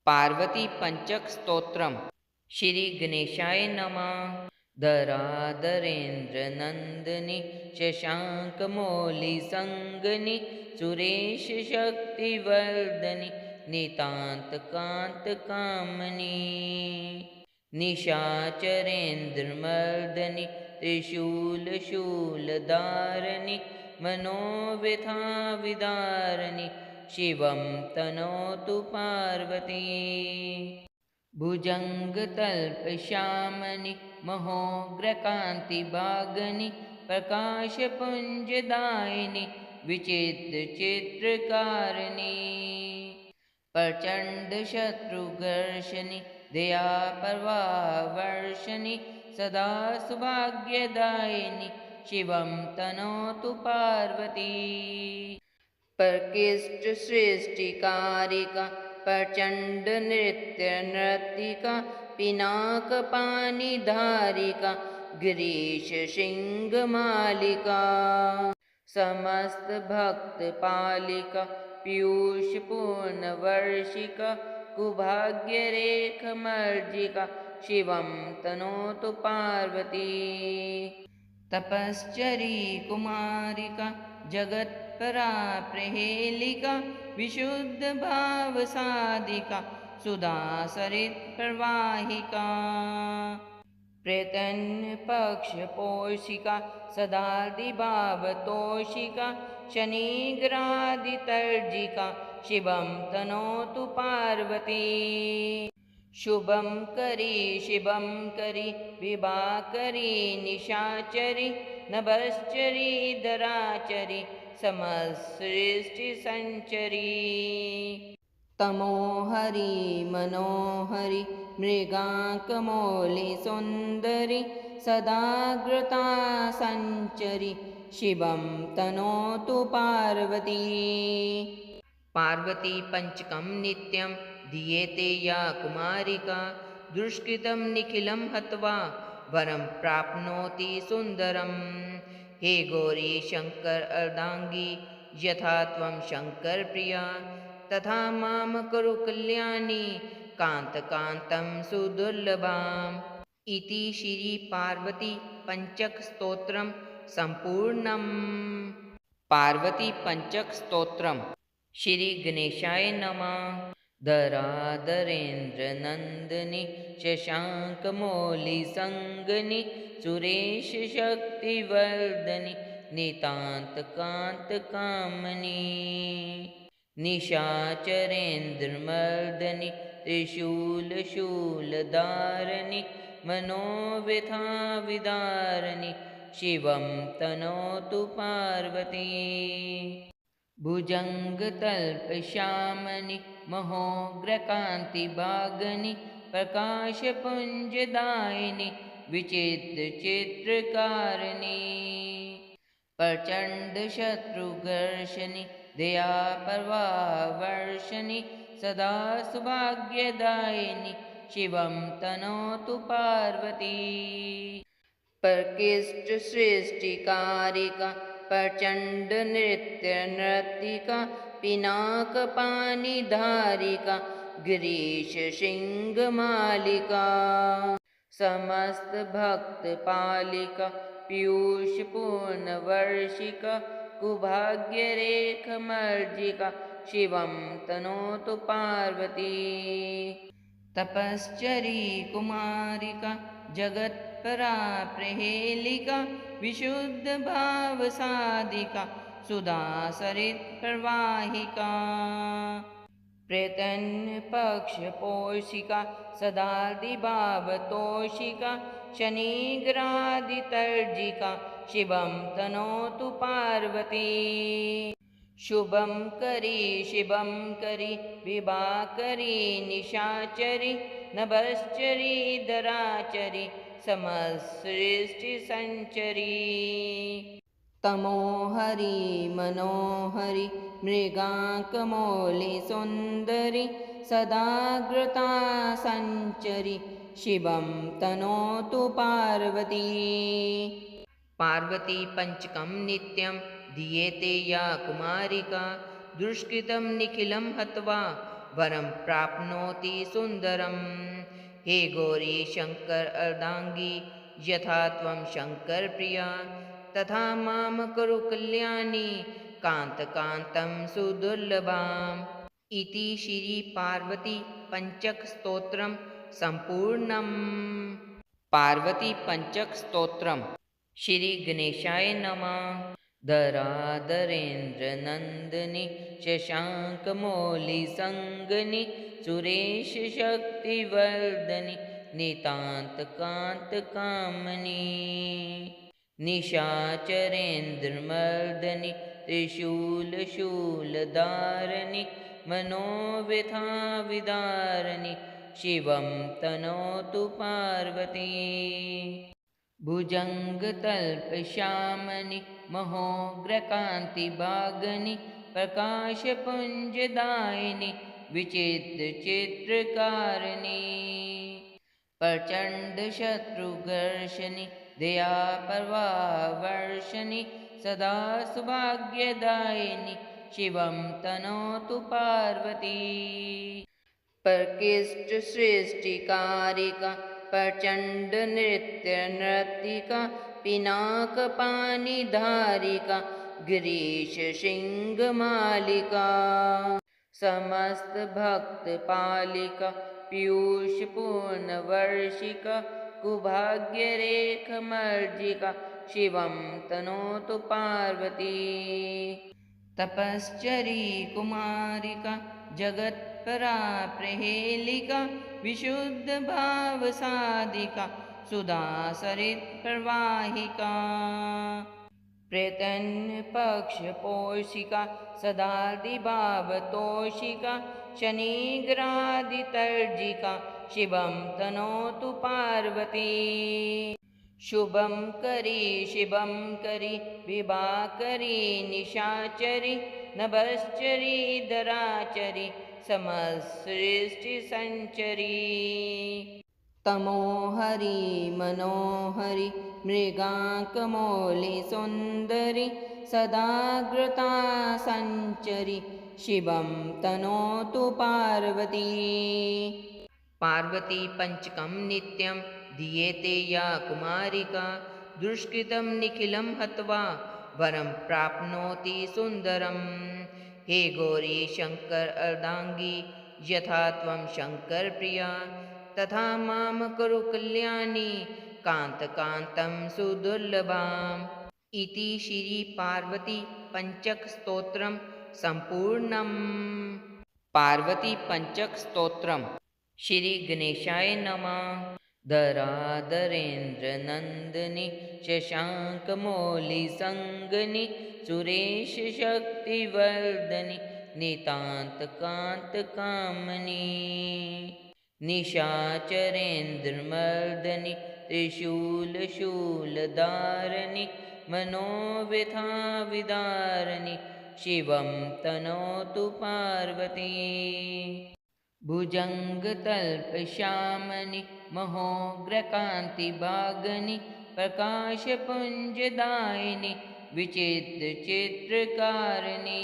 पार्वती पंचक स्तोत्रम। श्री गणेशाय नमः। धराधरेन्द्र नंदनी शशांक मौलि संगनी सुरेश शक्तिवर्धनी नितांत कांत कामनी निशाचरेन्द्र मर्दनी त्रिशूल शूलधारणी मनोव्यथा विदारणी शिवं तनोतु पार्वती। भुजङ्गतल्पश्यामनि महोग्रकान्तिभागनि प्रकाशपुञ्जदायिनि विचित्रचित्रकारिणि प्रचण्डशत्रुघर्षणि दयापर्वावर्षणि सदा सौभाग्यदायिनि शिवं तनोतु पार्वती। प्रकृष्ट सृष्टिकारिका प्रचंड नृत्य नर्तिका पिनाकपाणिधारिका गिरीश सिंह मालिका समस्त भक्त पालिका पीयूष पूर्ण वर्षिका कुभाग्य रेख मर्जिका शिवं तनोतु पार्वती। तपश्चरी कुमारिका जगत्परा प्रहेलिका विशुद्ध भाव साधिका सुधा सरित प्रवाहिका प्रत्यन्य पक्ष पोषिका सदादिभाव तोषिका शनिग्रादितर्जिका शिवं तनोतु पार्वती। शुभं करी शिवं करी विभाकरी निशाचरी नभश्चरी धराचरी समसृष्टि संचरी तमोहरी मनोहरी मृगांकमौलि सुंदरी सदाग्रता संचरी शिवं तनोतु पार्वती। पार्वती पंचकं नित्यं दीयते या कुमारिका दुष्कृतं निखिलं हत्वा वरं प्राप्नोति सुंदरम्। हे गौरी शंकर अर्धांगी यथा त्वं शंकर प्रिया तथा माम कुरु कल्याणी कांतं सुदुर्लभाम्। इति श्री पार्वती पंचक स्तोत्रम संपूर्णम्। पार्वती पंचक स्तोत्रम। श्री गणेशाय नमः। धराधरेन्द्र नंदनी शशांक मौलि संगनी सुरेश शक्तिवर्धनी नितांत कांत कामनी निशाचरेन्द्र मर्दनी त्रिशूल शूलधारणी मनोव्यथा विदारणी शिवं तनोतु पार्वती। भुजङ्गतल्पश्यामनि महोग्रकान्तिभागनि प्रकाशपुञ्जदायिनि विचित्रचित्रकारिणि प्रचण्डशत्रुघर्षणि दयापर्वावर्षणि सदा सौभाग्यदायिनि शिवं तनोतु पार्वती। प्रकृष्ट सृष्टिकारिका प्रचंड नृत्य नर्तिका पिनाकपाणिधारिका गिरीश सिंह मालिका समस्त भक्त पालिका पीयूष पूर्ण वर्षिका कुभाग्य रेख मर्जिका शिवं तनोतु पार्वती। तपश्चरी कुमारिका जगत्परा प्रहेलिका विशुद्ध भाव साधिका सुधा सरित प्रवाहिका प्रत्यन्य पक्ष पोषिका सदादिभाव तोषिका शनिग्रादितर्जिका शिवं तनोतु पार्वती। शुभं करी शिवं करी विभाकरी निशाचरी नभश्चरी धराचरी समसृष्टि संचरी तमोहरी मनोहरी मृगांकमौलि सुंदरी सदाग्रता संचरी शिवं तनोतु पार्वती। पार्वती पंचकं नित्यं दीयते या कुमारिका दुष्कृतं निखिलं हत्वा वरं प्राप्नोति सुन्दरम्। हे गौरी शङ्कर अर्धाङ्गी, यथा त्वं शङ्करप्रिया, तथा मां कुरु कल्याणी, कान्तकान्तं सुदुर्लभाम्। इति श्री पार्वती पंचक स्तोत्रम संपूर्णम्। पार्वती पंचक स्तोत्रम। श्री गणेशाय नमः। धराधरेन्द्र नंदनी, शशांक मौलि संगनी, सुरेश शक्तिवर्धनी, नितांत कांत कामनी, निशाचरेन्द्रमर्दनी, त्रिशूल शूलधारिणी, मनोव्यथा विदारिणी, शिवं तनोतु पार्वती। भुजङ्गतल्पश्यामनि, महोग्रकान्तिभागनि, प्रकाशपुञ्जदायिनि, विचित्रचित्रकारिणि, प्रचण्डशत्रुघर्षणि, दयाप्रवाहवर्षणि, सदा सौभाग्यदायिनि, शिवं तनोतु पार्वती। प्रकृष्टसृष्टिकारिका, प्रचण्डनृत्यनर्तिका, पिनाकपाणिधारिका, गिरीशशृङ्गमालिका, समस्तभक्तपालिका, पीयूषपूर्णवर्षिका, कुभाग्यरेखमर्जिका, शिवं तनोतु पार्वती। तपश्चरी कुमारिका, जगत्परा प्रहेलिका, विशुद्धभावसाधिका, सुधासरित्प्रवाहिका, प्रत्यन्नपक्षपोषिका, सदादिभावतोषिका, शनिग्रहादितर्जिका, शिवं तनोतु पार्वती। शुभं करी शिवं करी, विभाकरी निशाचरी, नभश्चरी धराचरी, समसृष्टिसञ्चरी, तमोहरी मनोहरी, मृगाङ्कमौलि सुन्दरी, सदाग्रता सञ्चरी, शिवं तनोतु पार्वती। पार्वती पंचकं नित्यं दीयते या कुमारिका, दुष्कृतं निखिलं हत्वा वरं प्राप्नोति सुन्दरम्। हे गौरी शङ्कर अर्धाङ्गी, यथा त्वं शङ्करप्रिया, तथा मां कुरु कल्याणी, कान्तकान्तं सुदुर्लभाम्। इति श्री पार्वती पंचक स्तोत्रम संपूर्णम्। पार्वती पंचक स्तोत्रम। श्री गणेशाय नमः। धराधरेन्द्र नंदनी, शशांक मौलि संगनी, सुरेश शक्तिवर्धनी, नितांत कांत कामनी, निशाचरेन्द्रमर्दनी, त्रिशूल शूलधारिणी, मनोव्यथा विदारिणी, शिवं तनोतु पार्वती। भुजङ्गतल्पश्यामनि, महोग्रकान्तिभागनि, प्रकाशपुञ्जदायिनि, विचित्रचित्रकारिणि,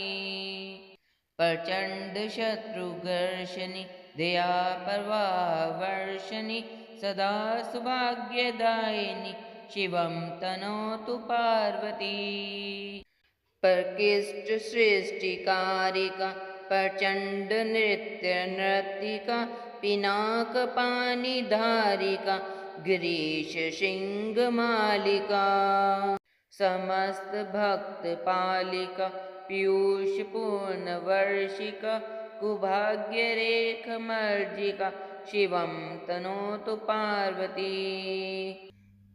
प्रचण्डशत्रुघर्षणि, दयाप्रवाहवर्षणि, सदा सौभाग्यदायिनि, शिवं तनोतु पार्वती। प्रकृष्टसृष्टिकारिका, प्रचण्डनृत्यनर्तिका, पिनाकपाणिधारिका, गिरीशशृङ्गमालिका, समस्तभक्तपालिका, पीयूषपूर्णवर्षिका, कुभाग्यरेखमर्जिका, शिवं तनोतु पार्वती।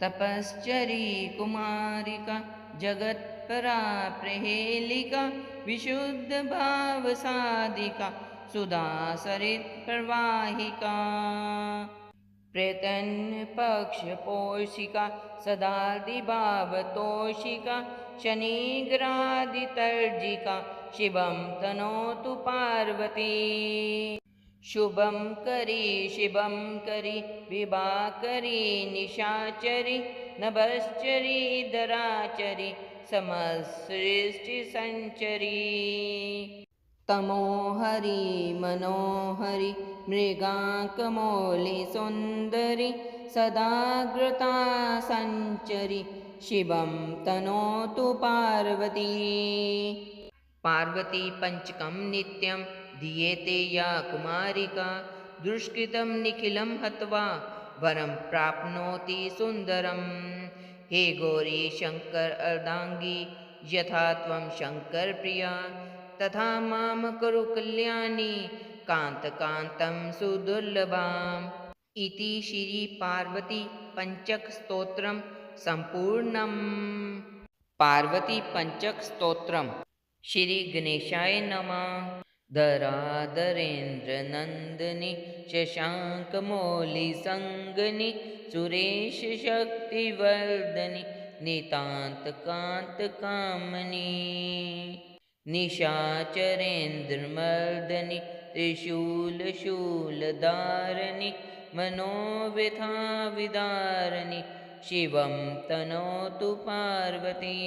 तपश्चरी कुमारिका, जगत्परा प्रहेलिका, विशुद्धभावसाधिका, सुधासरित्प्रवाहिका, प्रत्यन्नपक्षपोषिका, सदादिभावतोषिका, शनिग्रहादितर्जिका, शिवं तनोतु पार्वती। शुभं करी शिवं करी, विभाकरी निशाचरी, नभश्चरी धराचरी, समसृष्टिसञ्चरी, तमोहरि मनोहरि मृगाङ्कमौलि सुन्दरि सदाग्रता सञ्चरि शिवं तनोतु पार्वती। पार्वती पञ्चकं नित्यं दीयते या कुमारिका दुष्कृतं निखिलं हत्वा वरं प्राप्नोति सुन्दरम्। हे गौरी शङ्कर अर्धाङ्गी यथा त्वं शङ्करप्रिया तथा मां कुरु कल्याणी कान्तकान्तं सुदुर्लभाम्। इति श्री पार्वती पंचक स्तोत्रम संपूर्णम्। पार्वती पंचक स्तोत्रम। श्री गणेशाय नमः। धराधरेन्द्र नंदिनी शशांकमौलि संगनि सुरेश शक्तिवर्धनि नितांत कांत कामनी निशाचरेन्द्रमर्दनि त्रिशूल शूलधारनि मनोव्यथा विदारनि शिवं तनोतु पार्वती।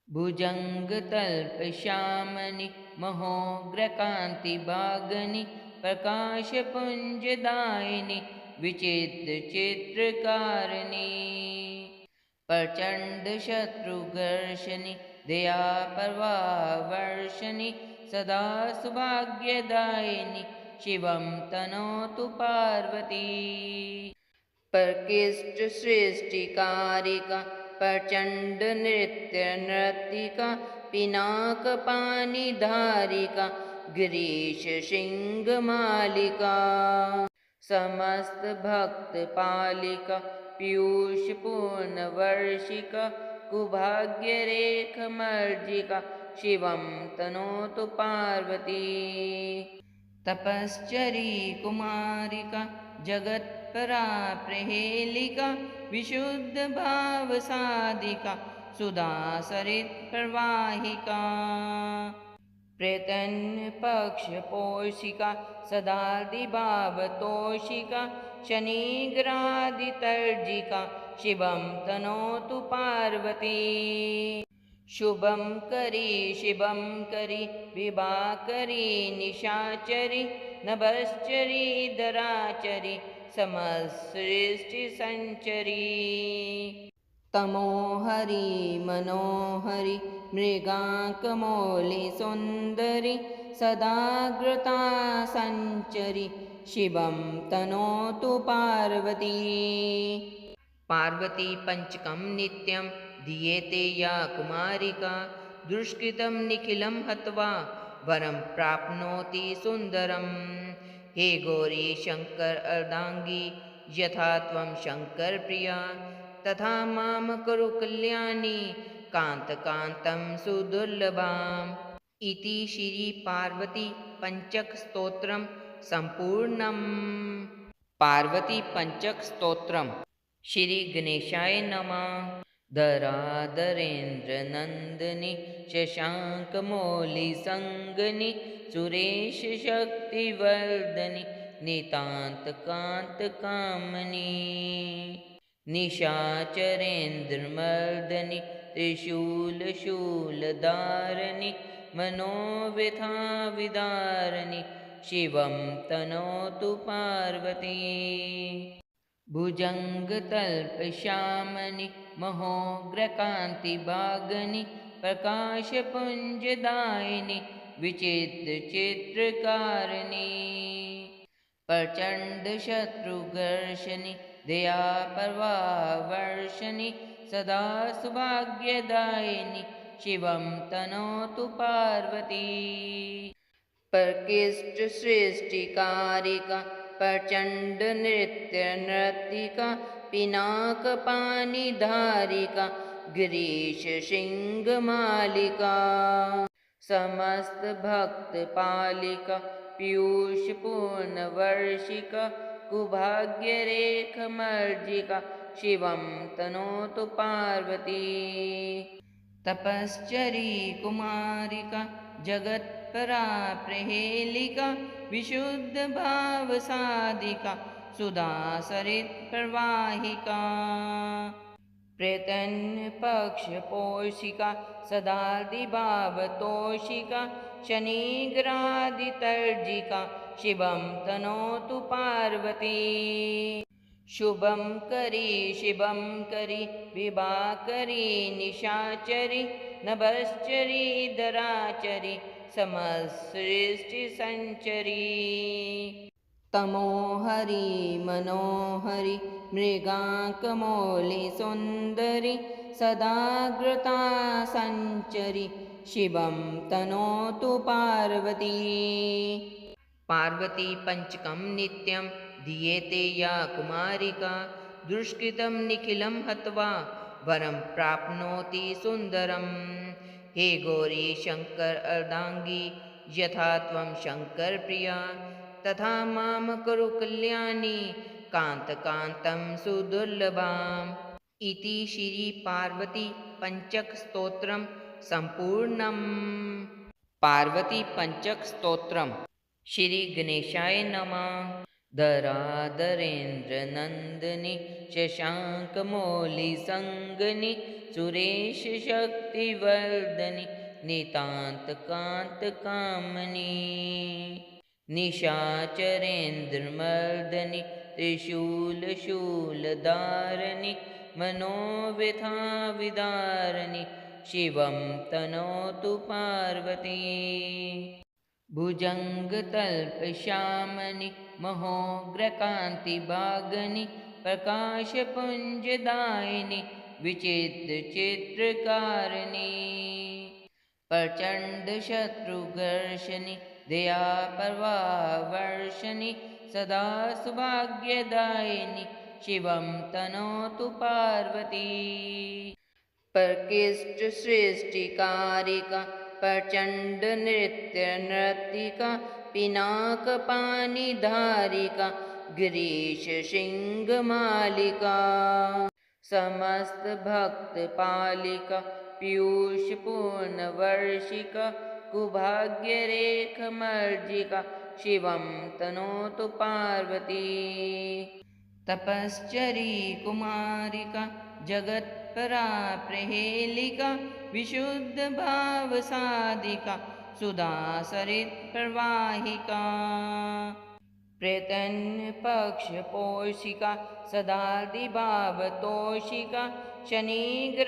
भुजङ्गतल्पश्यामनि महोग्रकान्तिभागनि प्रकाशपुञ्जदायिनि विचित्रचित्रकारिणि प्रचण्डशत्रुघर्षणि दयापर्वावर्षणि सदा सौभाग्यदायिनि शिवं तनोतु पार्वती। प्रकृष्ट सृष्टिकारिका प्रचण्ड नृत्य नर्तिका पिनाकपाणिधारिका गिरीश सिंहमालिका समस्त भक्त पालिका पीयूष पूर्णवर्षिका कुभाग्यरेखमर्जिका शिवं तनोतु पार्वती। तपश्चरी कुमारिका जगत्परा प्रहेलिका विशुद्ध भाव साधिका सुधा सरित प्रवाहिका प्रतन्य पक्ष पोषिका सदादिभावतोषिका शनिग्रादितर्जिका शिवं तनोतु पार्वती। शुभं करी शिवं करी विभाकरी निशाचरी नभश्चरी धराचरी समसृष्टि संचरी तमोहरि मनोहरि मृगाङ्कमौलि सुन्दरि सदाग्रता सञ्चरि शिवं तनोतु पार्वती। पार्वती पंचकं नित्यं दीयते या कुमारिका दुष्कृतं निखिलं हत्वा वरं प्राप्नोति सुन्दरम्। हे गौरी शङ्कर अर्धाङ्गी यथा त्वं शङ्करप्रिया तथा मां कुरु कल्याणी कान्तकान्तं सुदुर्लभाम्। इति श्री पार्वती पंचक स्तोत्रम संपूर्णम्। पार्वती पंचक स्तोत्रम। श्री गणेशाय नमः। धराधरेन्द्र नंदिनी शशांकमौलि संगनि सुरेश शक्तिवर्धनि नितांत कांत कामनी निशाचरेन्द्रमर्दनि त्रिशूल शूलधारनि मनोव्यथा विदारनि शिवं तनोतु पार्वती। भुजङ्गतल्पश्यामनि महोग्रकान्तिभागनि प्रकाशपुञ्जदायिनि विचित्रचित्रकारिणि प्रचण्डशत्रुघर्षणि दयापर्वावर्षणि सदा सौभाग्यदायिनि शिवं तनोतु पार्वती। प्रकृष्ट सृष्टिकारिका प्रचण्ड नृत्य नर्तिका पिनाकपाणिधारिका गिरीश सिंहमालिका समस्त भक्त पालिका पीयूष पूर्णवर्षिका कुभाग्यरेखमर्जिका शिवं तनोतु पार्वती। तपश्चरी कुमारिका जगत्परा प्रहेलिका विशुद्ध भाव साधिका सुधा सरित प्रवाहिका प्रतन्य पक्ष पोषिका सदादिभावतोषिका शनिग्रादितर्जिका शिवं तनोतु पार्वती शुभं करी शिवं करी विभाकरी निशाचरी नभश्चरी धराचरी समसृष्टिसञ्चरी तमोहरि मनोहरि मृगाङ्कमौलिसुन्दरि सदाग्रता सञ्चरि शिवं तनोतु पार्वती पार्वती पंचकं नित्यं दीयते या कुमारिका दुष्कृतं निखिलं हत्वा वरं प्राप्नोति सुन्दरम् हे गौरी शङ्कर अर्धाङ्गी यथा त्वं शङ्करप्रिया तथा मां कुरु कल्याणी कान्तकान्तं सुदुर्लभाम् इति श्री पार्वती पंचक स्तोत्रम संपूर्णम् पार्वती पंचक स्तोत्रम श्री गणेशाय नमः धराधरेन्द्र नंदिनी शशांकमौलि संगनि सुरेश शक्तिवर्धनि नितांत कांत कामनी निशाचरेन्द्रमर्दनि त्रिशूलशूलधारनि मनोव्यथा विदारनि शिवं तनोतु पार्वती भुजङ्गतल्पश्यामनि महोग्रकान्तिभागनि प्रकाशपुञ्जदायिनि विचित्रचित्रकारिणि प्रचण्डशत्रुघर्षणि दयाप्रवाहवर्षणि सदा सौभाग्यदायिनि शिवं तनोतु पार्वती प्रकृष्टसृष्टिकारिका प्रचण्डनृत्यनर्तिका पिनाकपाणिधारिका गिरीशशृङ्गमालिका समस्तभक्तपालिका पीयूषपूर्णवर्षिका कुभाग्यरेखमर्जिका शिवं तनोतु पार्वती तपश्चरी कुमारिका जगत्परा प्रहेलिका विशुद्धभावसाधिका सुधा सरित्प्रवाहिका प्रेतन्पक्षपोषिका सदादिभावतोषिका शनिग्रादितर्जिका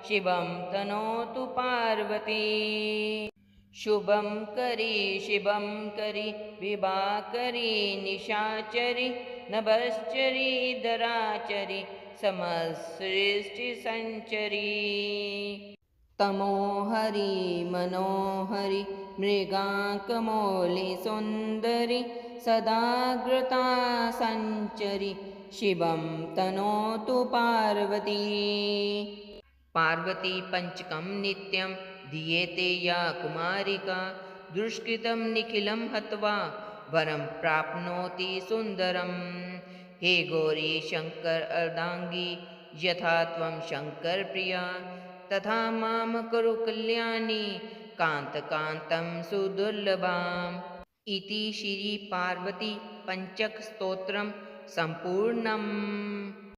शिवं तनोतु पार्वती शुभं करी शिवं करी विभाकरी निशाचरी नभश्चरी धराचरी समसृष्टिसञ्चरी तमोहरि मनोहरि मृगाङ्कमौलिसुन्दरि सदाग्रता सञ्चरि शिवं तनोतु पार्वती पार्वती पंचकं नित्यं दीयते या कुमारिका दुष्कृतं निखिलं हत्वा वरं प्राप्नोति सुन्दरम् हे गौरी शङ्कर अर्धाङ्गी यथा त्वं शङ्करप्रिया तथा मां कुरु कल्याणी कान्तकान्तं सुदुर्लभाम् इति श्री पार्वती पंचक स्तोत्रम संपूर्णम्।